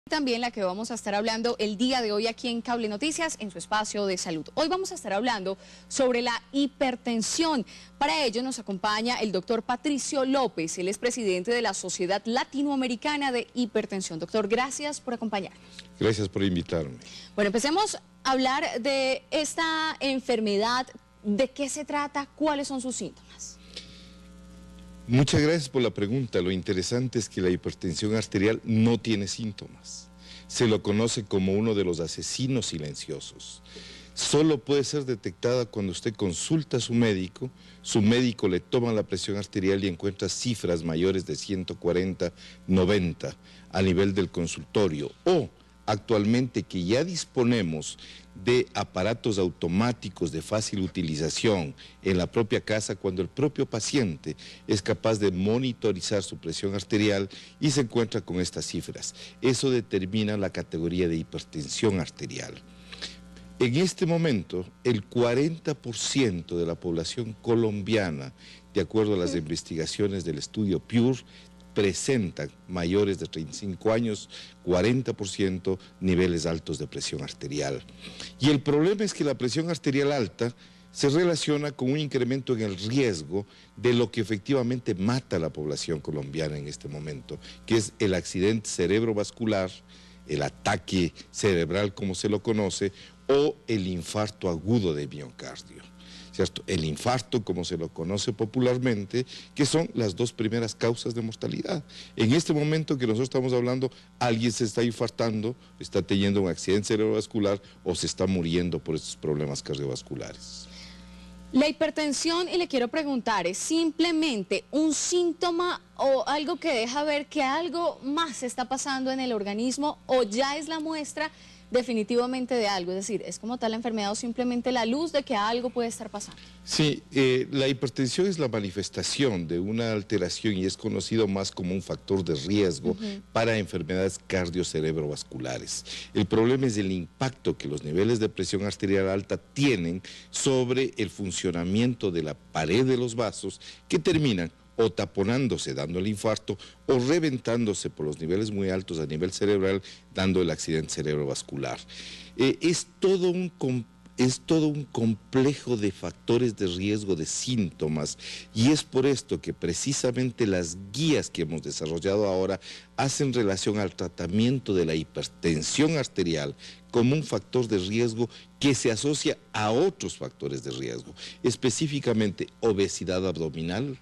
También la que vamos a estar hablando el día de hoy aquí en Cable Noticias, en su espacio de salud. Hoy vamos a estar hablando sobre la hipertensión. Para ello nos acompaña el doctor Patricio López, él es presidente de la Sociedad Latinoamericana de Hipertensión. Doctor, gracias por acompañarnos. Gracias por invitarme. Bueno, empecemos a hablar de esta enfermedad, de qué se trata, cuáles son sus síntomas. Muchas gracias por la pregunta. Lo interesante es que la hipertensión arterial no tiene síntomas. Se lo conoce como uno de los asesinos silenciosos. Solo puede ser detectada cuando usted consulta a su médico le toma la presión arterial y encuentra cifras mayores de 140, 90 a nivel del consultorio, o actualmente que ya disponemos de aparatos automáticos de fácil utilización en la propia casa, cuando el propio paciente es capaz de monitorizar su presión arterial y se encuentra con estas cifras. Eso determina la categoría de hipertensión arterial. En este momento, el 40% de la población colombiana, de acuerdo a las investigaciones del estudio PURE, presentan mayores de 35 años, 40% niveles altos de presión arterial. Y el problema es que la presión arterial alta se relaciona con un incremento en el riesgo de lo que efectivamente mata a la población colombiana en este momento, que es el accidente cerebrovascular, el ataque cerebral como se lo conoce, o el infarto agudo de miocardio. ¿Cierto? El infarto, como se lo conoce popularmente, que son las dos primeras causas de mortalidad. En este momento que nosotros estamos hablando, alguien se está infartando, está teniendo un accidente cerebrovascular o se está muriendo por estos problemas cardiovasculares. La hipertensión, y le quiero preguntar, ¿es simplemente un síntoma o algo que deja ver que algo más está pasando en el organismo, o ya es la muestra definitivamente de algo? Es decir, ¿es como tal la enfermedad o simplemente la luz de que algo puede estar pasando? Sí, la hipertensión es la manifestación de una alteración y es conocido más como un factor de riesgo para enfermedades cardiocerebrovasculares. El problema es el impacto que los niveles de presión arterial alta tienen sobre el funcionamiento de la pared de los vasos, que terminan o taponándose, dando el infarto, o reventándose por los niveles muy altos a nivel cerebral, dando el accidente cerebrovascular. Es todo un complejo de factores de riesgo, de síntomas, y es por esto que precisamente las guías que hemos desarrollado ahora hacen relación al tratamiento de la hipertensión arterial como un factor de riesgo que se asocia a otros factores de riesgo, específicamente obesidad abdominal,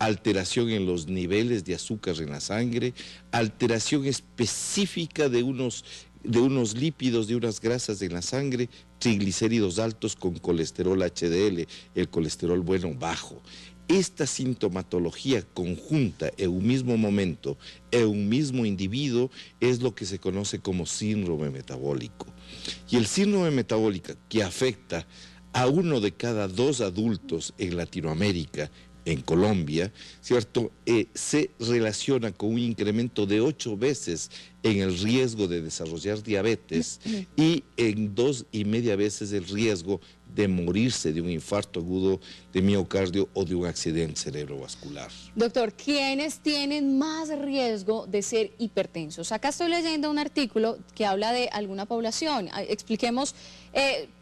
alteración en los niveles de azúcar en la sangre, alteración específica de unos lípidos, de unas grasas en la sangre, triglicéridos altos con colesterol HDL, el colesterol bueno bajo. Esta sintomatología conjunta en un mismo momento, en un mismo individuo, es lo que se conoce como síndrome metabólico. Y el síndrome metabólico, que afecta a 1 de cada 2 adultos en Latinoamérica, en Colombia, ¿cierto? Se relaciona con un incremento de 8 veces en el riesgo de desarrollar diabetes y en 2,5 veces el riesgo de morirse de un infarto agudo de miocardio o de un accidente cerebrovascular. Doctor, ¿quiénes tienen más riesgo de ser hipertensos? Acá estoy leyendo un artículo que habla de alguna población. Expliquemos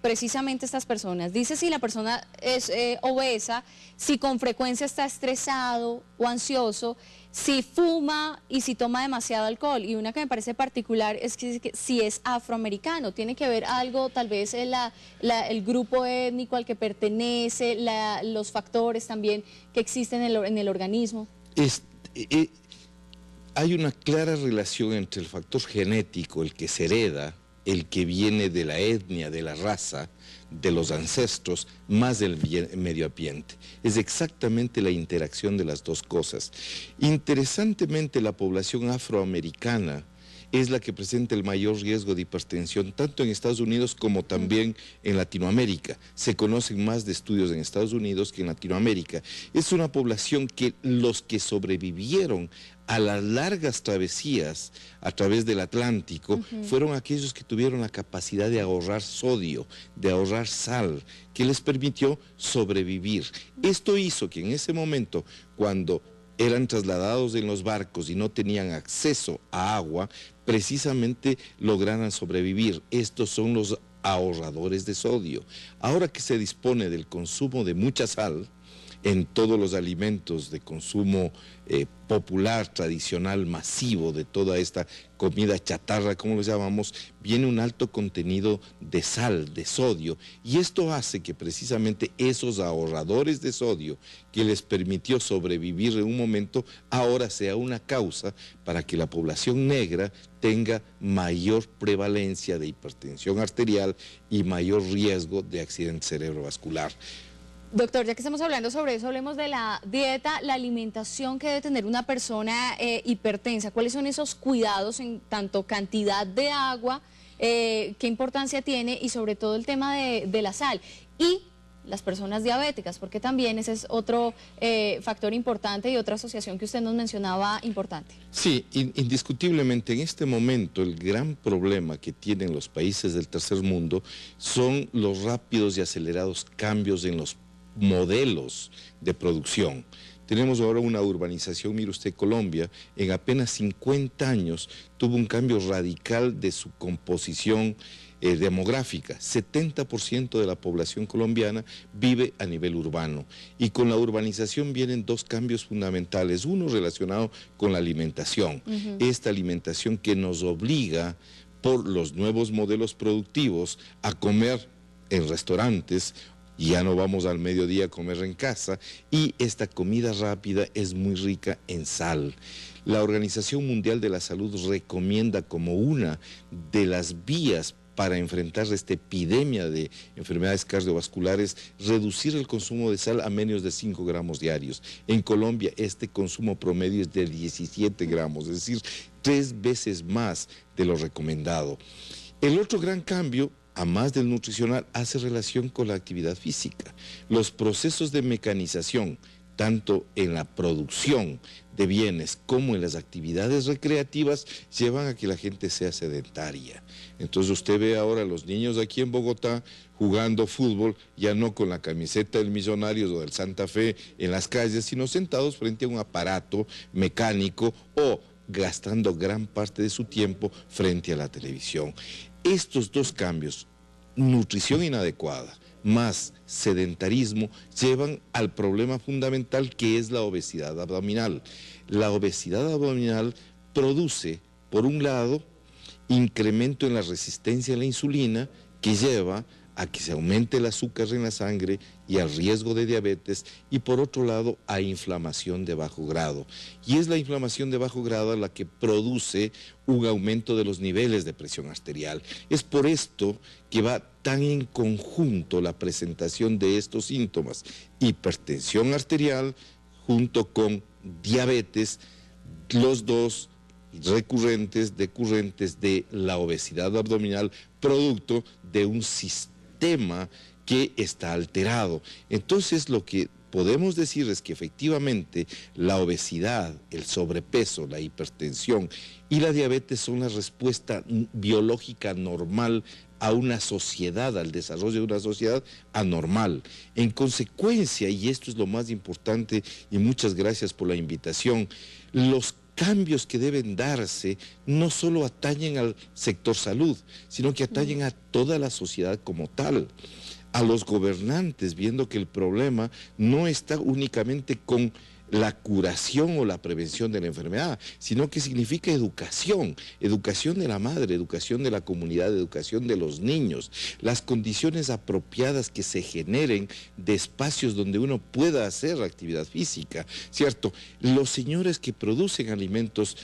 precisamente estas personas. Dice si la persona es obesa, si con frecuencia está estresado o ansioso, si fuma y si toma demasiado alcohol. Y una que me parece particular es que si es afroamericano, tiene que ver algo, tal vez el grupo étnico al que pertenece, los factores también que existen en el organismo. Hay una clara relación entre el factor genético, el que se hereda, el que viene de la etnia, de la raza, de los ancestros, más del medio ambiente. Es exactamente la interacción de las dos cosas. Interesantemente, la población afroamericana es la que presenta el mayor riesgo de hipertensión, tanto en Estados Unidos como también en Latinoamérica. Se conocen más de estudios en Estados Unidos que en Latinoamérica. Es una población que los que sobrevivieron a las largas travesías a través del Atlántico fueron aquellos que tuvieron la capacidad de ahorrar sodio, de ahorrar sal, que les permitió sobrevivir. Esto hizo que en ese momento, cuando eran trasladados en los barcos y no tenían acceso a agua, precisamente lograran sobrevivir. Estos son los ahorradores de sodio. Ahora que se dispone del consumo de mucha sal en todos los alimentos de consumo popular, tradicional, masivo, de toda esta comida chatarra, como lo llamamos, viene un alto contenido de sal, de sodio, y esto hace que precisamente esos ahorradores de sodio que les permitió sobrevivir en un momento, ahora sea una causa para que la población negra tenga mayor prevalencia de hipertensión arterial y mayor riesgo de accidente cerebrovascular. Doctor, ya que estamos hablando sobre eso, hablemos de la dieta, la alimentación que debe tener una persona hipertensa. ¿Cuáles son esos cuidados en tanto cantidad de agua, qué importancia tiene y sobre todo el tema de la sal? Y las personas diabéticas, porque también ese es otro factor importante y otra asociación que usted nos mencionaba importante. Sí, indiscutiblemente en este momento el gran problema que tienen los países del tercer mundo son los rápidos y acelerados cambios en los modelos de producción. Tenemos ahora una urbanización, mire usted, Colombia, en apenas 50 años tuvo un cambio radical de su composición demográfica. 70% de la población colombiana vive a nivel urbano y con la urbanización vienen dos cambios fundamentales, uno relacionado con la alimentación, esta alimentación que nos obliga por los nuevos modelos productivos a comer en restaurantes. Ya no vamos al mediodía a comer en casa y esta comida rápida es muy rica en sal. La Organización Mundial de la Salud recomienda como una de las vías para enfrentar esta epidemia de enfermedades cardiovasculares, reducir el consumo de sal a menos de 5 gramos diarios. En Colombia este consumo promedio es de 17 gramos, es decir, 3 veces más de lo recomendado. El otro gran cambio, a más del nutricional, hace relación con la actividad física. Los procesos de mecanización, tanto en la producción de bienes como en las actividades recreativas, llevan a que la gente sea sedentaria. Entonces usted ve ahora a los niños aquí en Bogotá jugando fútbol, ya no con la camiseta del Millonarios o del Santa Fe en las calles, sino sentados frente a un aparato mecánico o gastando gran parte de su tiempo frente a la televisión. Estos dos cambios, nutrición inadecuada más sedentarismo, llevan al problema fundamental que es la obesidad abdominal. La obesidad abdominal produce, por un lado, incremento en la resistencia a la insulina, que lleva a que se aumente el azúcar en la sangre y al riesgo de diabetes, y por otro lado a inflamación de bajo grado. Y es la inflamación de bajo grado la que produce un aumento de los niveles de presión arterial. Es por esto que va tan en conjunto la presentación de estos síntomas: hipertensión arterial junto con diabetes, los dos recurrentes, decurrentes de la obesidad abdominal, producto de un sistema que está alterado. Entonces lo que podemos decir es que efectivamente la obesidad, el sobrepeso, la hipertensión y la diabetes son la respuesta biológica normal a una sociedad, al desarrollo de una sociedad anormal. En consecuencia, y esto es lo más importante, y muchas gracias por la invitación, los cambios que deben darse no solo atañen al sector salud, sino que atañen a toda la sociedad como tal, a los gobernantes, viendo que el problema no está únicamente con la curación o la prevención de la enfermedad, sino que significa educación, educación de la madre, educación de la comunidad, educación de los niños, las condiciones apropiadas que se generen de espacios donde uno pueda hacer actividad física, ¿cierto? Los señores que producen alimentos,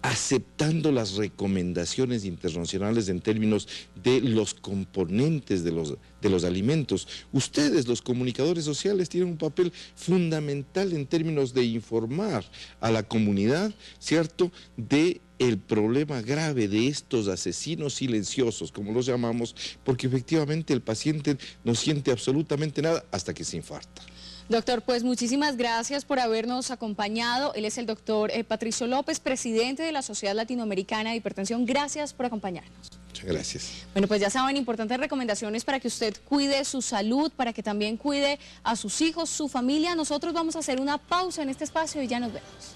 aceptando las recomendaciones internacionales en términos de los componentes de los alimentos. Ustedes, los comunicadores sociales, tienen un papel fundamental en términos de informar a la comunidad, ¿cierto?, de el problema grave de estos asesinos silenciosos, como los llamamos, porque efectivamente el paciente no siente absolutamente nada hasta que se infarta. Doctor, pues muchísimas gracias por habernos acompañado. Él es el doctor Patricio López, presidente de la Sociedad Latinoamericana de Hipertensión. Gracias por acompañarnos. Muchas gracias. Bueno, pues ya saben, importantes recomendaciones para que usted cuide su salud, para que también cuide a sus hijos, su familia. Nosotros vamos a hacer una pausa en este espacio y ya nos vemos.